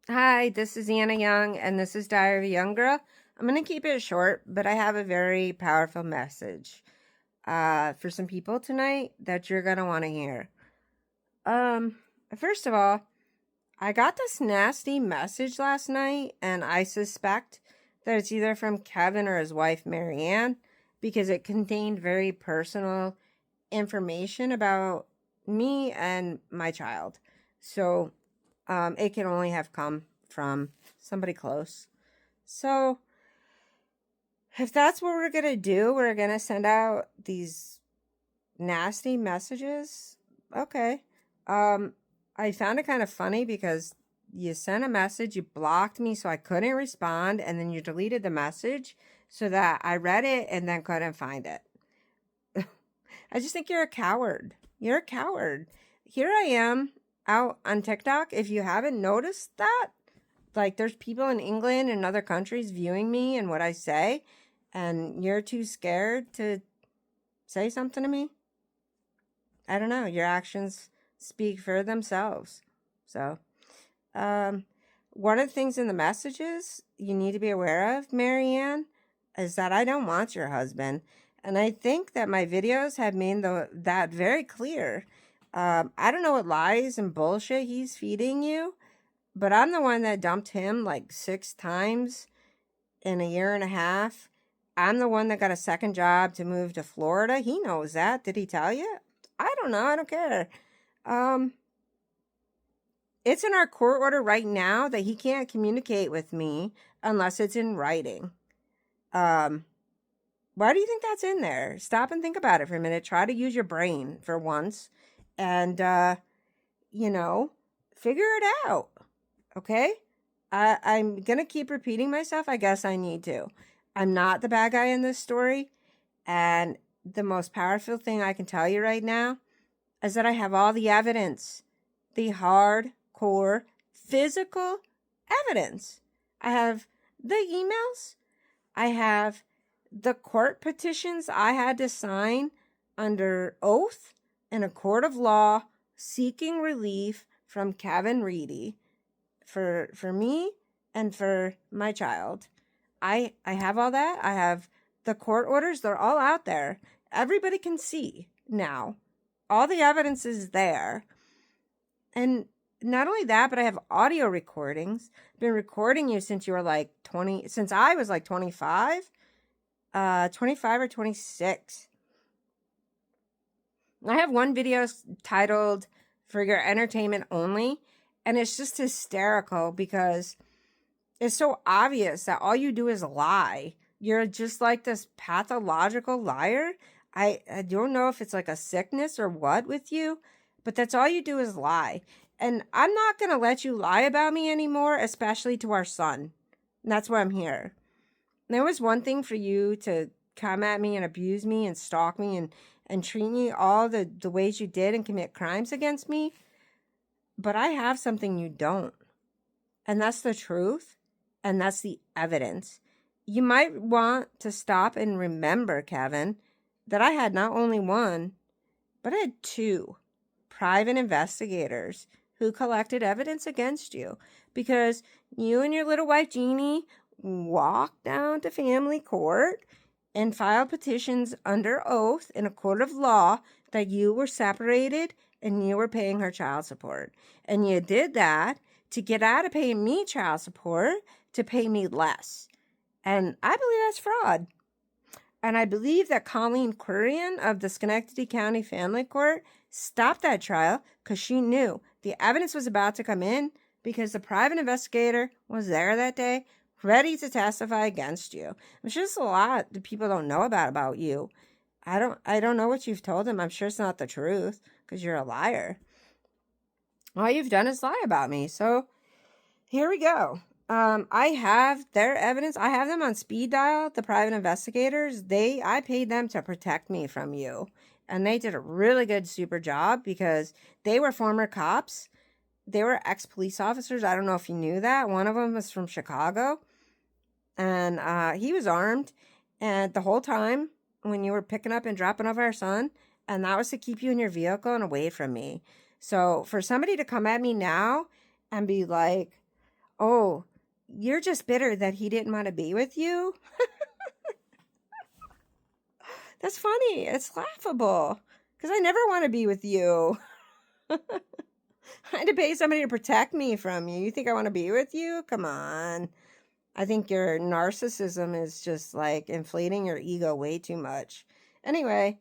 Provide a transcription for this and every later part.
Hi, this is Anna Young, and this is Diary of a Young Girl. I'm going to keep it short, but I have a very powerful message for some people tonight that you're going to want to hear. First of all, I got this nasty message last night, and I suspect that it's either from Kevin or his wife, Marianne, because it contained very personal information about me and my child. So it can only have come from somebody close. So if that's what we're going to do, we're going to send out these nasty messages. Okay. I found it kind of funny because you sent a message, you blocked me so I couldn't respond, and then you deleted the message so that I read it and then couldn't find it. I just think you're a coward. You're a coward. Here I am out on TikTok. If you haven't noticed that, like there's people in England and other countries viewing me and what I say, and you're too scared to say something to me. I don't know. Your actions speak for themselves. So, one of the things in the messages you need to be aware of, Marianne, is that I don't want your husband. And I think that my videos have made that very clear. I don't know what lies and bullshit he's feeding you, but I'm the one that dumped him like 6 times in a year and a half. I'm the one that got a second job to move to Florida. He knows that. Did he tell you? I don't know. I don't care. It's in our court order right now that he can't communicate with me unless it's in writing. Why do you think that's in there? Stop and think about it for a minute. Try to use your brain for once and, figure it out. Okay? I'm going to keep repeating myself. I guess I need to. I'm not the bad guy in this story. And the most powerful thing I can tell you right now is that I have all the evidence, the hardcore physical evidence. I have the emails. I have the court petitions I had to sign under oath in a court of law seeking relief from Kevin Reedy for me and for my child. I have all that. I have the court orders. They're all out there. Everybody can see now. All the evidence is there. And not only that, but I have audio recordings. I've been recording you since you were like 20, since I was like 25, 25 or 26. I have one video titled For Your Entertainment Only, and it's just hysterical because it's so obvious that all you do is lie. You're just like this pathological liar. I don't know if it's like a sickness or what with you, but that's all you do is lie. And I'm not going to let you lie about me anymore, especially to our son. And that's why I'm here. There was one thing for you to come at me and abuse me and stalk me and treat me all the ways you did and commit crimes against me. But I have something you don't. And that's the truth. And that's the evidence. You might want to stop and remember, Kevin, that I had not only one, but I had 2 private investigators who collected evidence against you because you and your little wife, Jeannie, walked down to family court and filed petitions under oath in a court of law that you were separated and you were paying her child support. And you did that to get out of paying me child support to pay me less. And I believe that's fraud. And I believe that Colleen Quirian of the Schenectady County Family Court stopped that trial because she knew the evidence was about to come in because the private investigator was there that day ready to testify against you. I'm sure there's a lot that people don't know about you. I don't know what you've told them. I'm sure it's not the truth because you're a liar. All you've done is lie about me. So here we go. I have their evidence. I have them on speed dial, the private investigators. I paid them to protect me from you. And they did a really good, super job because they were former cops. They were ex-police officers. I don't know if you knew that. One of them was from Chicago. And he was armed. And the whole time when you were picking up and dropping off our son, and that was to keep you in your vehicle and away from me. So for somebody to come at me now and be like, Oh, you're just bitter that he didn't want to be with you? That's funny. It's laughable. Because I never want to be with you. I had to pay somebody to protect me from you. You think I want to be with you? Come on. I think your narcissism is just like inflating your ego way too much. Anyway,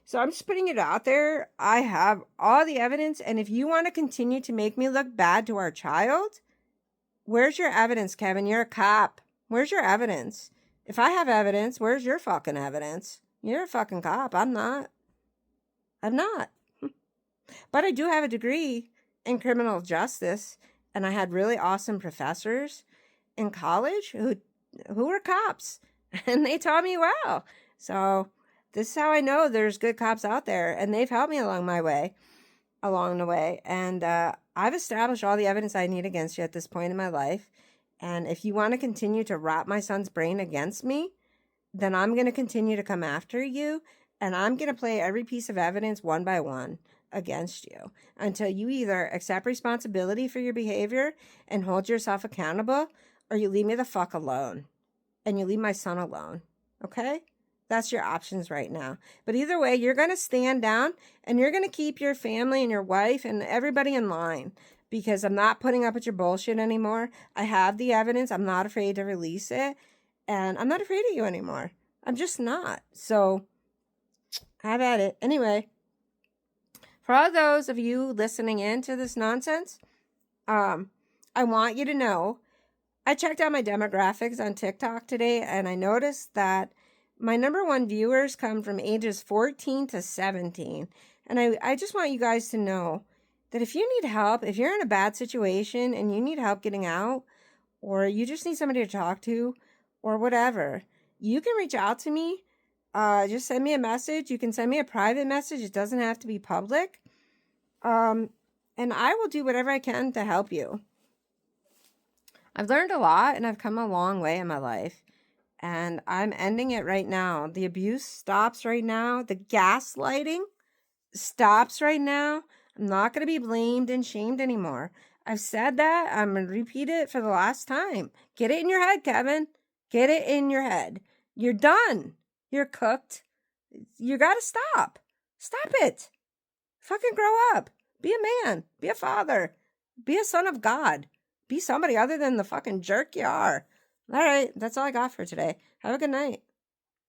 so I'm just putting it out there. I have all the evidence. And if you want to continue to make me look bad to our child, where's your evidence, Kevin? You're a cop. Where's your evidence? If I have evidence, where's your fucking evidence? You're a fucking cop. I'm not. I'm not. But I do have a degree in criminal justice, and I had really awesome professors in college who were cops, and they taught me well. So this is how I know there's good cops out there, and they've helped me along the way. And I've established all the evidence I need against you at this point in my life. And if you want to continue to rot my son's brain against me, then I'm going to continue to come after you, and I'm going to play every piece of evidence one by one against you until you either accept responsibility for your behavior and hold yourself accountable, or you leave me the fuck alone and you leave my son alone. Okay? That's your options right now. But either way, you're going to stand down and you're going to keep your family and your wife and everybody in line, because I'm not putting up with your bullshit anymore. I have the evidence. I'm not afraid to release it. And I'm not afraid of you anymore. I'm just not. So have at it. Anyway, for all those of you listening in to this nonsense, I want you to know, I checked out my demographics on TikTok today, and I noticed that my number one viewers come from ages 14 to 17. And I just want you guys to know that if you need help, if you're in a bad situation and you need help getting out, or you just need somebody to talk to, or whatever, you can reach out to me. Just send me a message. You can send me a private message. It doesn't have to be public. And I will do whatever I can to help you. I've learned a lot, and I've come a long way in my life. And I'm ending it right now. The abuse stops right now. The gaslighting stops right now. I'm not going to be blamed and shamed anymore. I've said that. I'm going to repeat it for the last time. Get it in your head, Kevin. Get it in your head. You're done. You're cooked. You got to stop. Stop it. Fucking grow up. Be a man. Be a father. Be a son of God. Be somebody other than the fucking jerk you are. All right. That's all I got for today. Have a good night.